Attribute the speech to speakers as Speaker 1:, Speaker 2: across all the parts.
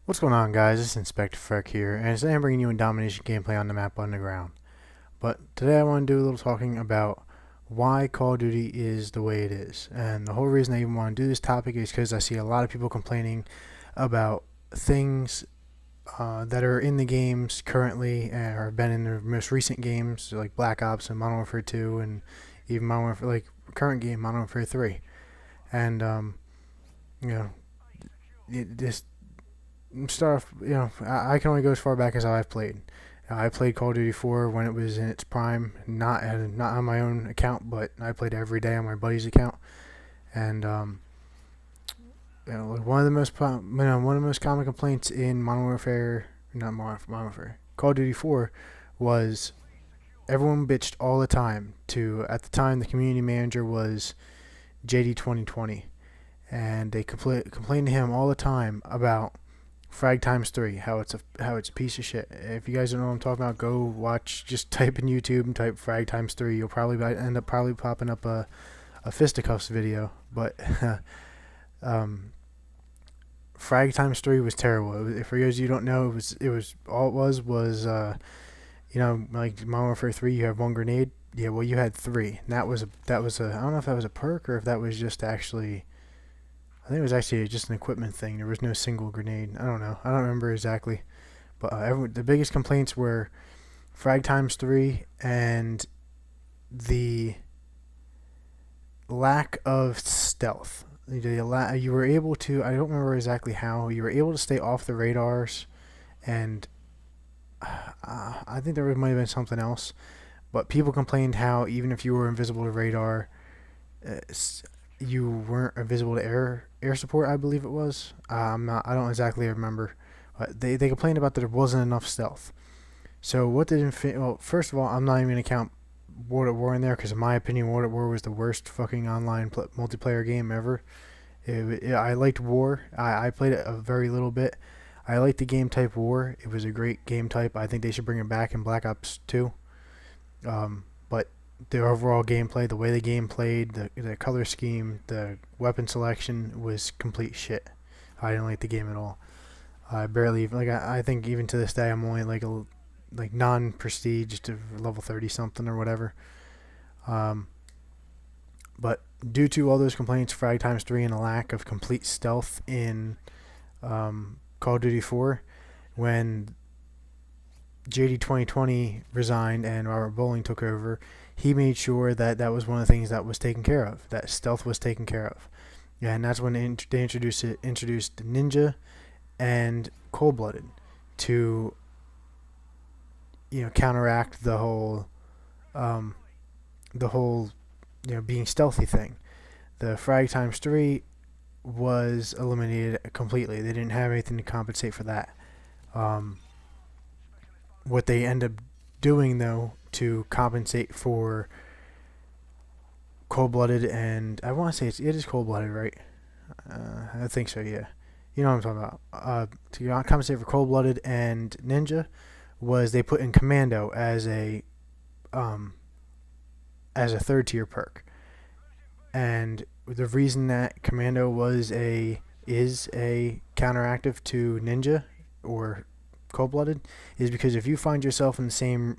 Speaker 1: What's going on, guys? This is Inspector Freck here, and today I'm bringing you a domination gameplay on the map Underground. But today I want to do a little talking about why Call of Duty is the way it is. And the whole reason I even want to do this topic is because I see a lot of people complaining about things that are in the games currently or have been in the most recent games, like Black Ops and Modern Warfare 2, and even Modern Warfare, like current game Modern Warfare 3. And you know, this start off, I can only go as far back as I've played. I played Call of Duty 4 when it was in its prime, not on my own account, but I played every day on my buddy's account. And one of the most common complaints in Modern Warfare, not Modern Warfare, Call of Duty 4 was everyone bitched all the time. To at the time, the community manager was JD 2020, and they complained to him all the time about Frag times 3, how it's a piece of shit. If you guys don't know what I'm talking about, go watch. Just type in YouTube and type Frag times 3. You'll probably end up popping up a fisticuffs video. But Frag times 3 was terrible. For those of you who don't know, it was all it was like Modern Warfare 3, you have one grenade. Yeah, well, you had three. And that was a I don't know if that was a perk or if that was just actually. I think it was actually just an equipment thing. There was no single grenade. I don't know. I don't remember exactly. But the biggest complaints were frag times 3 and the lack of stealth. You were able to, I don't remember exactly how, you were able to stay off the radars, and I think there might have been something else. But people complained how even if you were invisible to radar, uh, you weren't invisible to air support. I believe it was. I don't exactly remember. But they complained about that there wasn't enough stealth. So what did well, first of all, I'm not even gonna count World at War in there because in my opinion, World at War was the worst fucking online multiplayer game ever. I liked War. I played it a very little bit. I liked the game type War. It was a great game type. I think they should bring it back in Black Ops 2. But the overall gameplay, the way the game played, the color scheme, the weapon selection was complete shit. I didn't like the game at all. I barely even, I think even to this day I'm only like non-prestige to level 30 something or whatever. Um, but due to all those complaints, Frag times 3 and a lack of complete stealth in Call of Duty 4, when JD 2020 resigned and Robert Bowling took over, he made sure that that was one of the things that was taken care of, that stealth was taken care of. Yeah, and that's when they introduced Ninja and Cold Blooded to counteract um, the whole being stealthy thing. The frag times 3 was eliminated completely. They didn't have anything to compensate for that. Um, what they end up doing though to compensate for cold-blooded, and I want to say it is cold-blooded, right? I think so. Yeah, you know what I'm talking about. To compensate for cold-blooded and ninja, was they put in commando um, as a third tier perk, and the reason that commando is a counteractive to ninja or cold-blooded is because if you find yourself in the same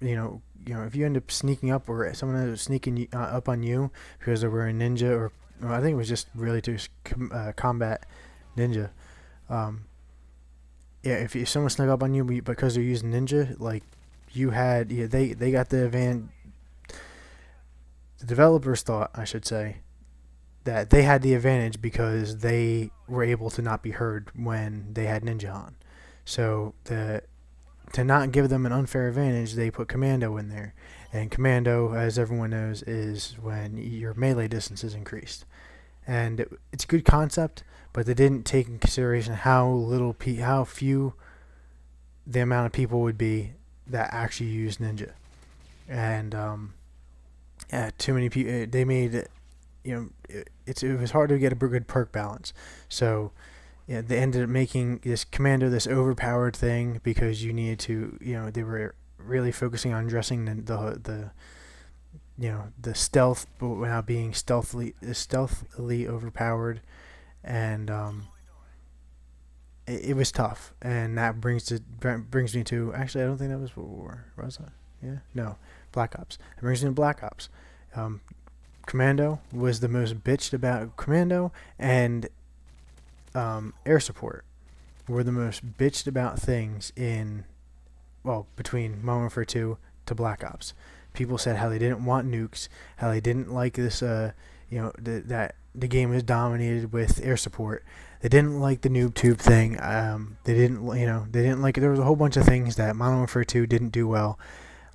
Speaker 1: if you end up sneaking up or someone ends up sneaking up on you because they were a ninja or I think it was just really to combat ninja. Yeah, if someone snuck up on you because they're using ninja, like you had, yeah, they got the advantage. The developers thought, I should say, that they had the advantage because they were able to not be heard when they had ninja on. So to not give them an unfair advantage, they put commando in there. And commando, as everyone knows, is when your melee distance is increased. And it's a good concept, but they didn't take in consideration how few the amount of people would be that actually use ninja. And yeah, too many people. They made it. It was hard to get a good perk balance. So yeah, they ended up making this commando this overpowered thing because you needed to. They were really focusing on dressing the stealth, but without being stealthily overpowered, and it was tough, and that brings me to, actually I don't think that was World War, was it? Yeah, no, Black Ops. It brings me to Black Ops. Um, Commando was the most bitched about. Commando and air support were the most bitched about things in, well, between Modern Warfare 2 to Black Ops. People said how they didn't want nukes, how they didn't like this, that the game was dominated with air support. They didn't like the noob tube thing. They didn't like. There was a whole bunch of things that Modern Warfare 2 didn't do well.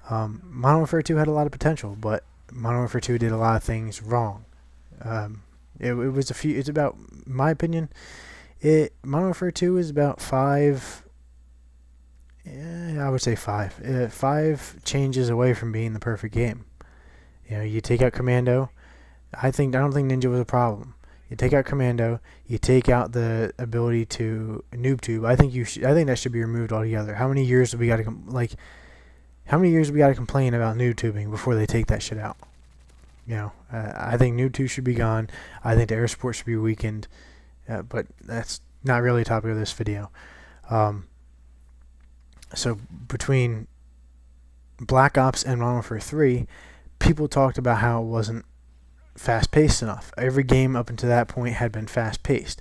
Speaker 1: Modern Warfare 2 had a lot of potential, but Modern Warfare 2 did a lot of things wrong. It was a few. It's about, in my opinion, Modern Warfare 2 is about five. Yeah, I would say five. Five changes away from being the perfect game. You take out Commando. I don't think Ninja was a problem. You take out Commando. You take out the ability to noob tube. I think that should be removed altogether. How many years do we got to complain about noob tubing before they take that shit out? I think noob tube should be gone. I think the air support should be weakened. But that's not really a topic of this video. So between Black Ops and Modern Warfare 3, people talked about how it wasn't fast-paced enough. Every game up until that point had been fast-paced.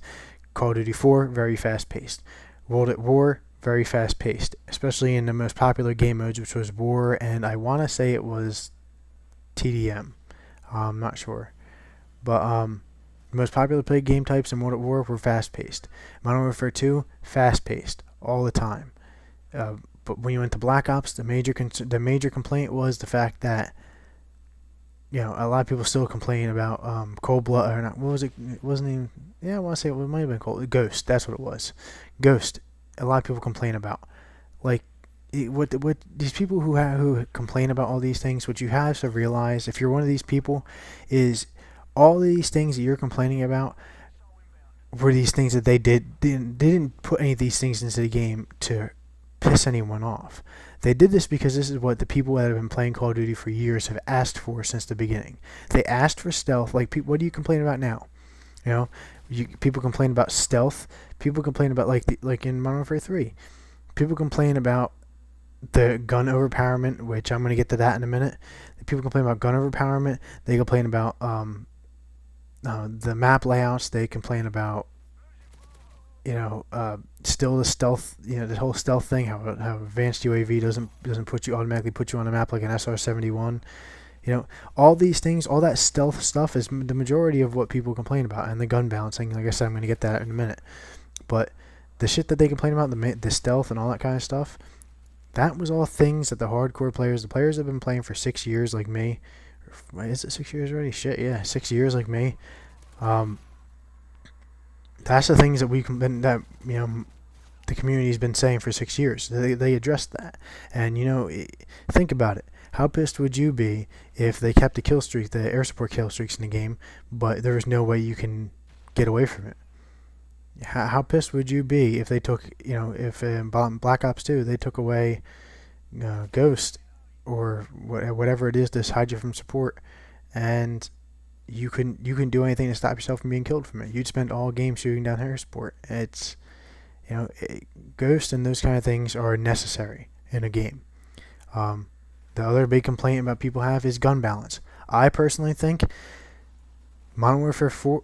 Speaker 1: Call of Duty 4, very fast-paced. World at War, very fast-paced, especially in the most popular game modes, which was War, and I want to say it was TDM. I'm not sure. But the most popular played game types in World at War were fast-paced. Modern Warfare 2, fast-paced all the time. But when you went to Black Ops, the major complaint was the fact that a lot of people still complain about Cold Blood, or not. What was it? It wasn't even. Yeah, I want to say it might have been Cold Ghost. That's what it was. Ghost. A lot of people complain about. Like, what these people who complain about all these things. What you have to realize, if you're one of these people, is all these things that you're complaining about were these things that they didn't put any of these things into the game to piss anyone off. They did this because this is what the people that have been playing Call of Duty for years have asked for since the beginning. They asked for stealth. Like, what do you complain about now? People complain about stealth. People complain about like in Modern Warfare 3. People complain about the gun overpowerment, which I'm going to get to that in a minute. People complain about gun overpowerment. They complain about the map layouts. They complain about still the stealth, the whole stealth thing, how advanced UAV doesn't automatically put you on the map like an SR-71. All these things, all that stealth stuff is the majority of what people complain about, and the gun balancing. Like I said, I'm going to get that in a minute. But the shit that they complain about, the stealth and all that kind of stuff, that was all things that the hardcore players, the players that have been playing for 6 years like me, is it 6 years already? Shit, yeah, 6 years like me. That's the things that the community's been saying for 6 years. They addressed that, and think about it. How pissed would you be if they kept the air support kill streaks in the game, but there was no way you can get away from it? How pissed would you be if they took, if in Black Ops 2 they took away Ghost or whatever it is to hide you from support, and you couldn't do anything to stop yourself from being killed from it. You'd spend all game shooting down air support. It's Ghost and those kind of things are necessary in a game. The other big complaint about people have is gun balance. I personally think Modern Warfare 4,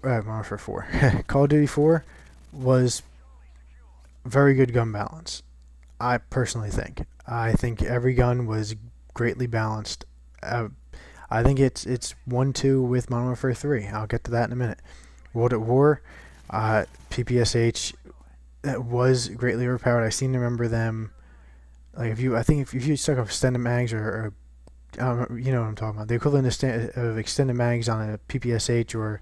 Speaker 1: Call of Duty 4 was very good gun balance. I personally think. I think every gun was greatly balanced. I think it's 1-2 with Modern Warfare 3. I'll get to that in a minute. World at War, PPSH was greatly overpowered. I seem to remember them. Like if you stuck up extended mags or you know what I'm talking about. The equivalent of extended mags on a PPSH or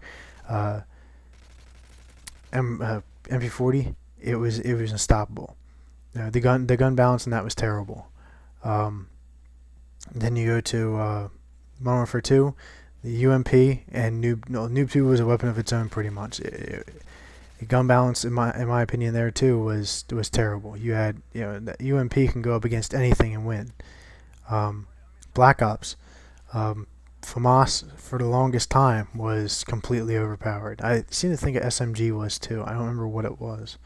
Speaker 1: MP40, it was unstoppable. The gun balance in that was terrible. Then you go to Modern Warfare 2, the UMP and Noob 2 was a weapon of its own pretty much. The gun balance in my opinion there too was terrible. You had the UMP can go up against anything and win. Black Ops, FAMAS for the longest time was completely overpowered. I seem to think SMG was too. I don't remember what it was.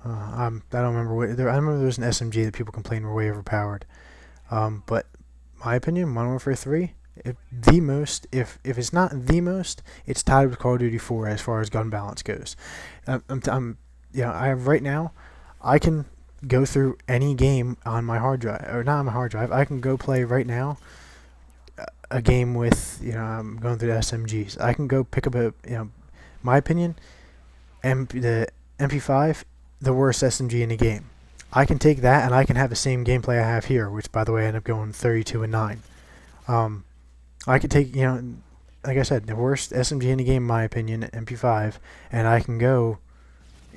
Speaker 1: I don't remember what there. I remember there was an SMG that people complained were way overpowered. But my opinion, Modern Warfare 3, if it's not the most, it's tied with Call of Duty 4 as far as gun balance goes. I have right now, I can go through any game on my hard drive, or not on my hard drive. I can go play right now a game with, I'm going through the SMGs. I can go pick up my opinion, the MP5, the worst SMG in the game. I can take that and I can have the same gameplay I have here, which by the way I end up going 32-9. I could take, like I said, the worst SMG in the game, in my opinion, MP5, and I can go,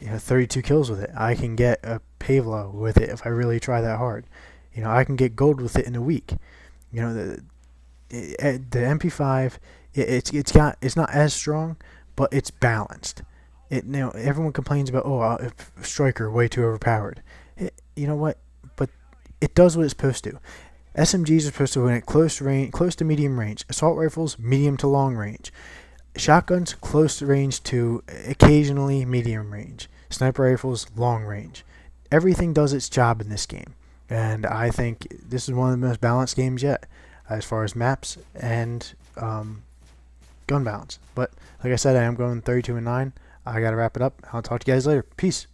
Speaker 1: 32 kills with it. I can get a Pavlo with it if I really try that hard. I can get gold with it in a week. The MP5, it's not as strong, but it's balanced. Everyone complains about striker way too overpowered. You know what? But it does what it's supposed to. SMGs are supposed to win at close to medium range. Assault rifles, medium to long range. Shotguns, close range to occasionally medium range. Sniper rifles, long range. Everything does its job in this game, and I think this is one of the most balanced games yet, as far as maps and gun balance. But like I said, I am going 32-9. I gotta wrap it up. I'll talk to you guys later. Peace.